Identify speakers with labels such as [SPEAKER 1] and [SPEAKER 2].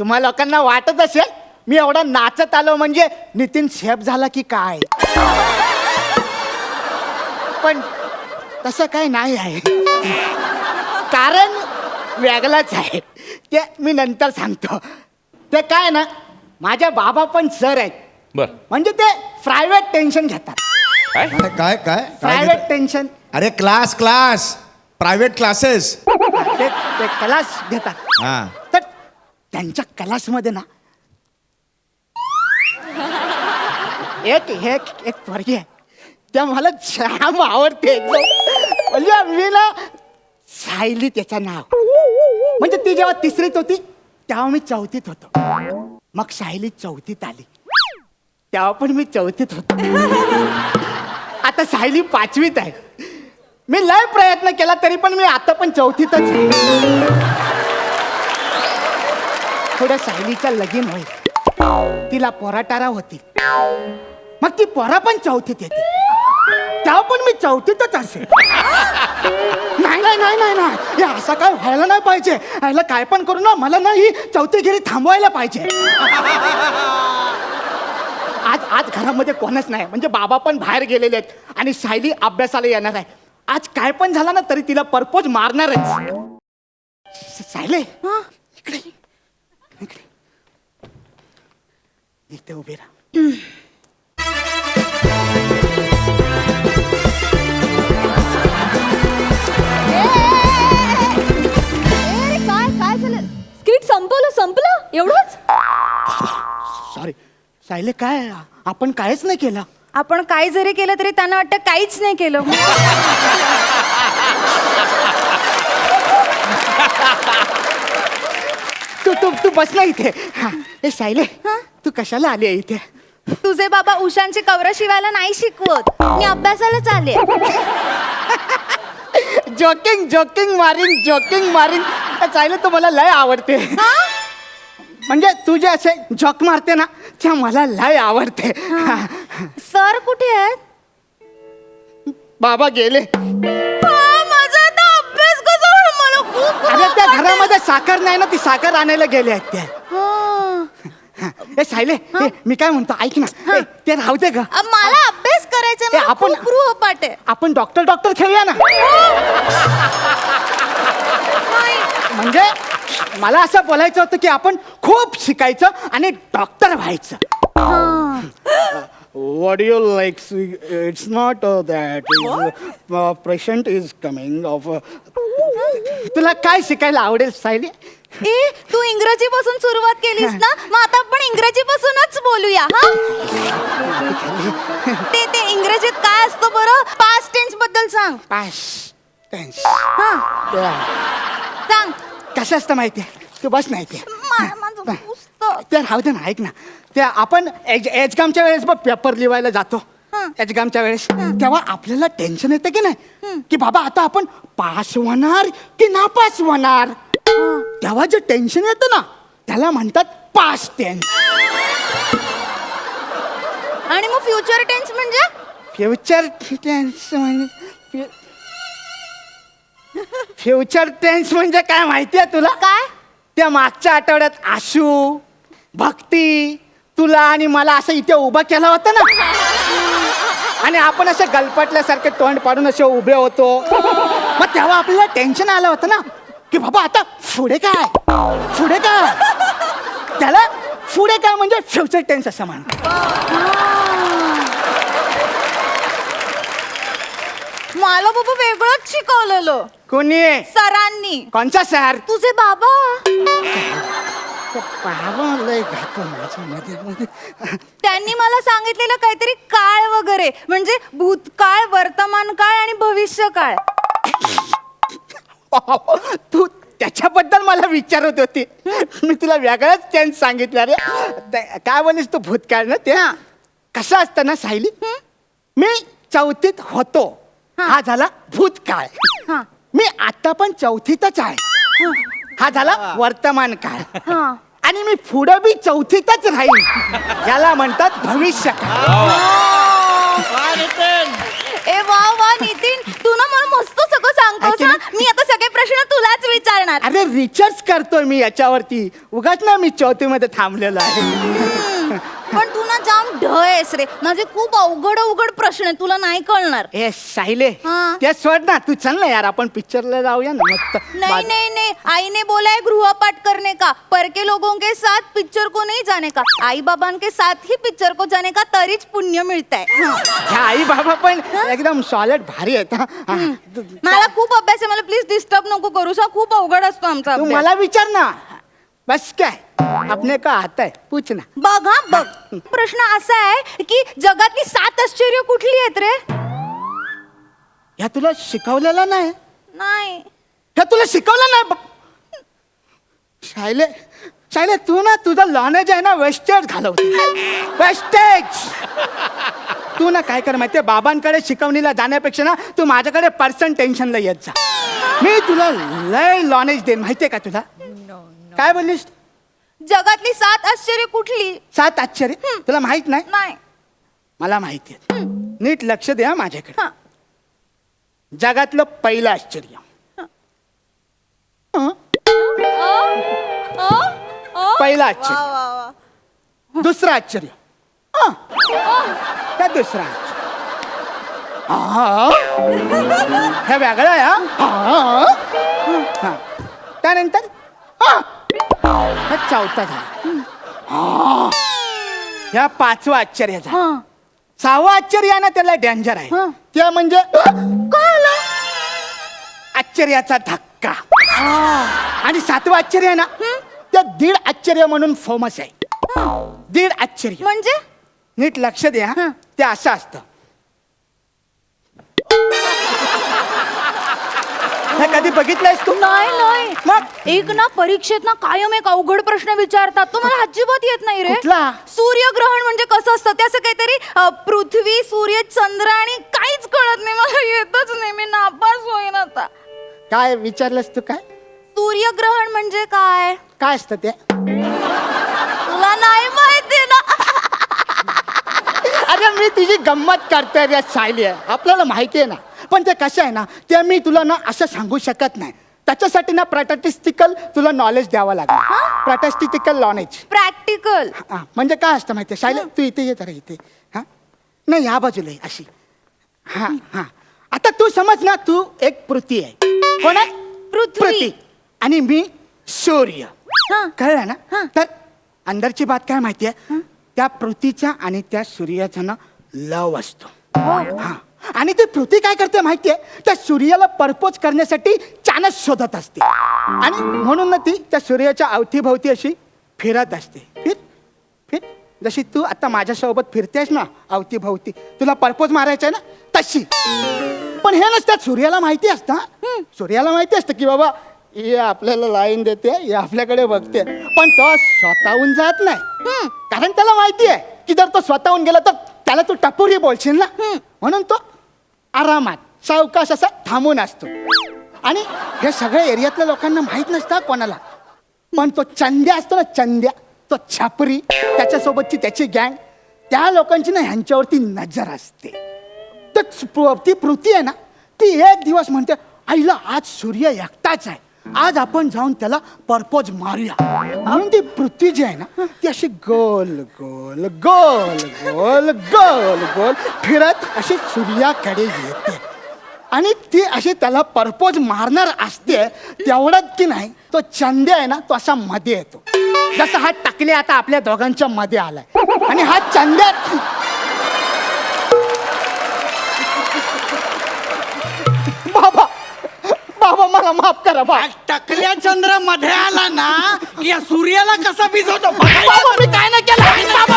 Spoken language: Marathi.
[SPEAKER 1] तुम्हा लोकांना वाटत असेल मी एवढा नाचत आलो म्हणजे नितीन शेफ झाला की काय, पण तसं काय नाही आहे. कारण वेगळंच आहे, ते मी नंतर सांगतो. ते काय ना, माझ्या बाबा पण सर आहेत.
[SPEAKER 2] बर.
[SPEAKER 1] म्हणजे ते प्रायव्हेट टेन्शन घेतात.
[SPEAKER 2] काय
[SPEAKER 3] काय काय
[SPEAKER 1] प्रायव्हेट टेन्शन.
[SPEAKER 3] अरे क्लास प्रायव्हेट क्लासेस.
[SPEAKER 1] ते क्लास घेतात.
[SPEAKER 3] हा.
[SPEAKER 1] तर त्यांच्या क्लासमध्ये ना एक पोरगी आहे, त्या मला जाम आवडते एकदम. म्हणजे मी ना सायली त्याचं नाव. म्हणजे ती जेव्हा तिसरीत होती तेव्हा मी चौथीत होतो. मग सायली चौथीत आली तेव्हा पण मी चौथीत होतो. आता सायली पाचवीत आहे. मी लय प्रयत्न केला तरी पण मी आता पण चौथीतच आहे. थोड्या सायलीचं लगीन होईल, तिला पोराटारा होती, मग ती पोरा पण चौथीत येते, तेव्हा पण मी चौथीतच असेल. नाही नाही नाही नाही नाही, हे असं काय व्हायला नाही पाहिजे. याला काय पण करू ना, मला ना ही चौथीगिरी थांबवायला पाहिजे. आज घरामध्ये कोणच नाही, म्हणजे बाबा पण बाहेर गेलेले आहेत आणि सायली अभ्यासाला येणार आहे. आज काय पण झालं ना तरी तिला परपोज मारणारच. सायले इकडे इकडे इथे उभे राहा.
[SPEAKER 4] काय झालं? स्किट संपलं एवढंच?
[SPEAKER 1] सॉरी सायले, काय आपण कायच नाही केलं.
[SPEAKER 4] आपण काय जरी केलं तरी त्यांना वाटतं काहीच नाही केलं.
[SPEAKER 1] तू बस ना इथे. ए सायले, तू कशाला आली आहे इथे?
[SPEAKER 4] तुझे बाबा उशांची कवरं शिवायला नाही शिकवत, मी अभ्यासालाच आले.
[SPEAKER 1] जोकिंग मारिंग सायले, तू मला लय आवडते. म्हणजे तू जे असे जॉक मारते ना त्या मला लय आवडते.
[SPEAKER 4] सर कुठे आहेत?
[SPEAKER 1] बाबा गेले.
[SPEAKER 4] माझा आता अभ्यास कसा होणार? मला खूप
[SPEAKER 1] अरे त्या घरामध्ये साखर नाही ना, ती साखर आणायला गेले आहेत त्या. ए सायले, मी काय म्हणतो ऐक ना, ते राहू दे ग.
[SPEAKER 4] मला अभ्यास करायचा.
[SPEAKER 1] आपण
[SPEAKER 4] गृहपाठ आहे.
[SPEAKER 1] आपण डॉक्टर खेळूया ना. म्हणजे मला असं बोलायचं होतं की आपण खूप शिकायचं आणि डॉक्टर व्हायचं. What do you like? It's not that. Patient is coming of. तुला काय शिकायला आवडेल सायली?
[SPEAKER 4] तू इंग्रजी पासून सुरुवात केलीस ना, मग आता आपण इंग्रजी पासूनच बोलूया. ते इंग्रजीत काय असतं बरं? पास्ट टेन्स बद्दल सांग.
[SPEAKER 1] Past tense.
[SPEAKER 4] सांग.
[SPEAKER 1] कसं असतं माहितीये? तू बस नाही ते.
[SPEAKER 4] माझं पुस्तक.
[SPEAKER 1] ते राहू दे ना, ऐक ना. ते आपण एक्झामच्या वेळेस बघ पेपर लिहायला जातो. एक्झामच्या वेळेस तेव्हा आपल्याला टेन्शन येतं की नाही, की बाबा आता आपण पास होणार की नापास होणार. तेव्हा जे टेन्शन येतं ना त्याला म्हणतात पास्ट टेन्स.
[SPEAKER 4] आणि मग फ्युचर टेन्स म्हणजे?
[SPEAKER 1] फ्युचर टेन्स म्हणजे फ्युचर टेन्स म्हणजे काय माहितीये तुला?
[SPEAKER 4] काय?
[SPEAKER 1] त्या मागच्या आठवड्यात आशू, भक्ती, तुला आणि मला असं इथे उभं केलं होतं ना, आणि आपण असे गलपटल्यासारखे तोंड पाडून असे उभे होतो. मग तेव्हा आपल्याला टेन्शन आलं होतं ना की बाबा आता पुढे काय. त्याला पुढे काय म्हणजे फ्युचर टेन्स असं म्हणतात.
[SPEAKER 4] मला बाबा वेगळंच शिकवलेलं.
[SPEAKER 1] कोणी?
[SPEAKER 4] सरांनी.
[SPEAKER 1] कोणचा सर?
[SPEAKER 4] तुझे बाबा.
[SPEAKER 1] बाबा लय घातो माझ्यामध्ये.
[SPEAKER 4] त्यांनी मला सांगितलेलं काहीतरी काळ वगैरे, म्हणजे भूतकाळ, वर्तमान काळ आणि भविष्य काळ.
[SPEAKER 1] तू त्याच्याबद्दल मला विचारत होती, मी तुला वेगळाच टेन्स सांगितलं रे. काय बोलीस तू भूतकाळ ना? ते कसं असतं ना सायली, मी चौथीत होतो, हा झाला भूतकाळ. मी आता पण चौथीतच आहे, हा झाला वर्तमान काळ. आणि मी पुढे बी चौथीतच राहील, याला म्हणतात भविष्य काळ.
[SPEAKER 4] ए वा वा नितीन, तू ना मला मस्त सगळं सांगतोस
[SPEAKER 1] ऐक
[SPEAKER 4] ना.
[SPEAKER 1] ना.
[SPEAKER 4] मी आता सगळे प्रश्न तुलाच विचारणार.
[SPEAKER 1] अरे रिसर्च करतोय मी याच्यावरती. उगाच ना मी चौथीमध्ये थांबलेलो आहे.
[SPEAKER 4] पण तू ना जाम ढ आहेस रे. माझे खूप अवघड प्रश्न आहे, तुला नाही कळणार.
[SPEAKER 1] ए सायले
[SPEAKER 4] हाँ.
[SPEAKER 1] ते सोड ना, तू चल ना यार, आपण पिक्चरला जाऊया ना मस्त.
[SPEAKER 4] नहीं नहीं नहीं, आई ने बोला है गृहपाठ करने का, पर के लोगों के साथ पिक्चर को नहीं जाने का, आई बाबा के साथ ही पिक्चर को जाने का, तरीच पुण्य मिळत आहे.
[SPEAKER 1] ह्या आई बाबा पण एकदम सॉलिड भारी आहेत हा. हा.
[SPEAKER 4] मला खूप अभ्यास आहे, मला प्लीज डिस्टर्ब नको करूस हा. खूप अवघड असतो आमचा
[SPEAKER 1] तू
[SPEAKER 4] अभ्यास.
[SPEAKER 1] मला विचार ना. बस काय आपने का आता है पूछ ना.
[SPEAKER 4] बघ हा बघ, प्रश्न असा आहे की जगातली 7 आश्चर्य कुठली आहेत रे?
[SPEAKER 1] ह्या तुला शिकवलेलं नाही.
[SPEAKER 4] नाही.
[SPEAKER 1] ह्या तुला शिकवलं नाही बघ. शायले शायले तू ना तुझं नॉलेज आहे ना वेस्टेज घालवते. वेस्टेज. तू ना काय कर माहितीये, बाबांकडे शिकवणीला जाण्यापेक्षा ना तू माझ्याकडे पर्सन टेन्शनला येत जा. मी तुला लय नॉलेज देईन माहितीये का तुला. काय बोललीस?
[SPEAKER 4] जगातली 7 आश्चर्य कुठली?
[SPEAKER 1] 7 आश्चर्य तुला माहित नाही?
[SPEAKER 4] नाही.
[SPEAKER 1] मला माहिती आहे. नीट लक्ष द्या माझ्याकडे.
[SPEAKER 4] हा.
[SPEAKER 1] जगातलं पहिलं आश्चर्य. हं? पहिलं आश्चर्य.
[SPEAKER 4] वा, वा, वा.
[SPEAKER 1] दुसरं आश्चर्य. हं. काय दुसरं आश्चर्य? हा. हे वेगळं आहे हा. हा. त्यानंतर हा. हा चौथा झाला. हा. ह्या 5वं आश्चर्य झालं.
[SPEAKER 4] हा.
[SPEAKER 1] 6वं आश्चर्य आहे ना त्याला डेंजर आहे.
[SPEAKER 4] हा.
[SPEAKER 1] ते म्हणजे आश्चर्याचा धक्का. आणि 7वं आश्चर्य आहे ना ते 1.5 आश्चर्य म्हणून फेमस आहे. 1.5 आश्चर्य
[SPEAKER 4] म्हणजे
[SPEAKER 1] नीट लक्ष द्या. ते असं असतं. हे कधी बघितलंयस तू?
[SPEAKER 4] नाही नाही.
[SPEAKER 1] मग
[SPEAKER 4] एक ना परीक्षेत ना कायम एक अवघड प्रश्न विचारतात, तो मला अजिबात येत नाही रे.
[SPEAKER 1] कुठला?
[SPEAKER 4] सूर्यग्रहण म्हणजे कसं असतं ते, असं काहीतरी पृथ्वी सूर्य चंद्र आणि काहीच कळत नाही मला. येतच नाही, मी नापास होईन आता.
[SPEAKER 1] काय विचारलंस तू? काय
[SPEAKER 4] सूर्यग्रहण म्हणजे काय?
[SPEAKER 1] काय असतं ते?
[SPEAKER 4] तुला नाही माहिती ना.
[SPEAKER 1] अरे मी तुझी गंमत करतोय रे सायली. आपल्याला माहिती आहे ना. पण ते कसं आहे ना ते मी तुला ना असं सांगू शकत नाही. त्याच्यासाठी ना प्रॅक्टिकल तुला नॉलेज द्यावं लागेल. Practical knowledge.
[SPEAKER 4] प्रॅक्टिकल
[SPEAKER 1] म्हणजे काय असतं माहिती आहे सायली? तू इथे ये जरा इथे. हा नाही ह्या बाजूला ये अशी. हा हा. आता तू समज ना तू एक पृथ्वी आहे. कोण आहे?
[SPEAKER 4] पृथ्वी.
[SPEAKER 1] आणि मी सूर्य.
[SPEAKER 4] हा.
[SPEAKER 1] कळलं ना?
[SPEAKER 4] हा.
[SPEAKER 1] तर अंदरची बात काय माहितीये, त्या पृथ्वीचा आणि त्या सूर्याचा ना लव असतो. हा. आणि ती पृथ्वी काय करते माहितीये, त्या सूर्याला परपोज करण्यासाठी चानस शोधत असते. आणि म्हणून ना ती त्या सूर्याच्या अवतीभोवती अशी फिरत असते. फिर फिर जशी तू आता माझ्यासोबत फिरतेस ना अवतीभोवती, तुला परपोज मारायचा आहे ना तशी. पण हे नसतं, सूर्याला माहिती असतं. सूर्याला माहिती असतं की बाबा हे आपल्याला लाईन देते, हे आपल्याकडे बघते. पण तो स्वतःहून जात नाही. कारण त्याला माहिती आहे की जर तो स्वतःहून गेला तर त्याला तू टपोरी बोलशील ना. म्हणून तो आरामात सावकाश असा थांबून असतो. आणि हे सगळ्या एरियातल्या लोकांना माहित नसतं कोणाला. पण तो चंद्या असतो ना, चंद्या, तो छापरी, त्याच्यासोबतची त्याची गँग, त्या लोकांची ना ह्यांच्यावरती नजर असते. तर ती पृथ्वी आहे ना ती एक दिवस म्हणते, आईला आज सूर्य एकटाच आहे, आज आपण जाऊन त्याला परपोज मारूया. म्हणून ती पृथ्वी जी आहे ना ती अशी गोल गोल गोल गोल गोल गोल फिरत अशी सूर्याकडे येते. आणि ती अशी त्याला परपोज मारणार असते. तेवढ्यात की नाही तो चंद्या आहे ना तो असा मध्ये येतो. जसा हा टकले आता आपल्या दोघांच्या मध्ये आलाय. आणि हा चंद्या बाबा बाबा मला माफ करा बा.
[SPEAKER 2] टकल्या चंद्र मध्ये आला ना की या सूर्याला कसा भिजवतो
[SPEAKER 1] बाबा मी काय नाही केलं.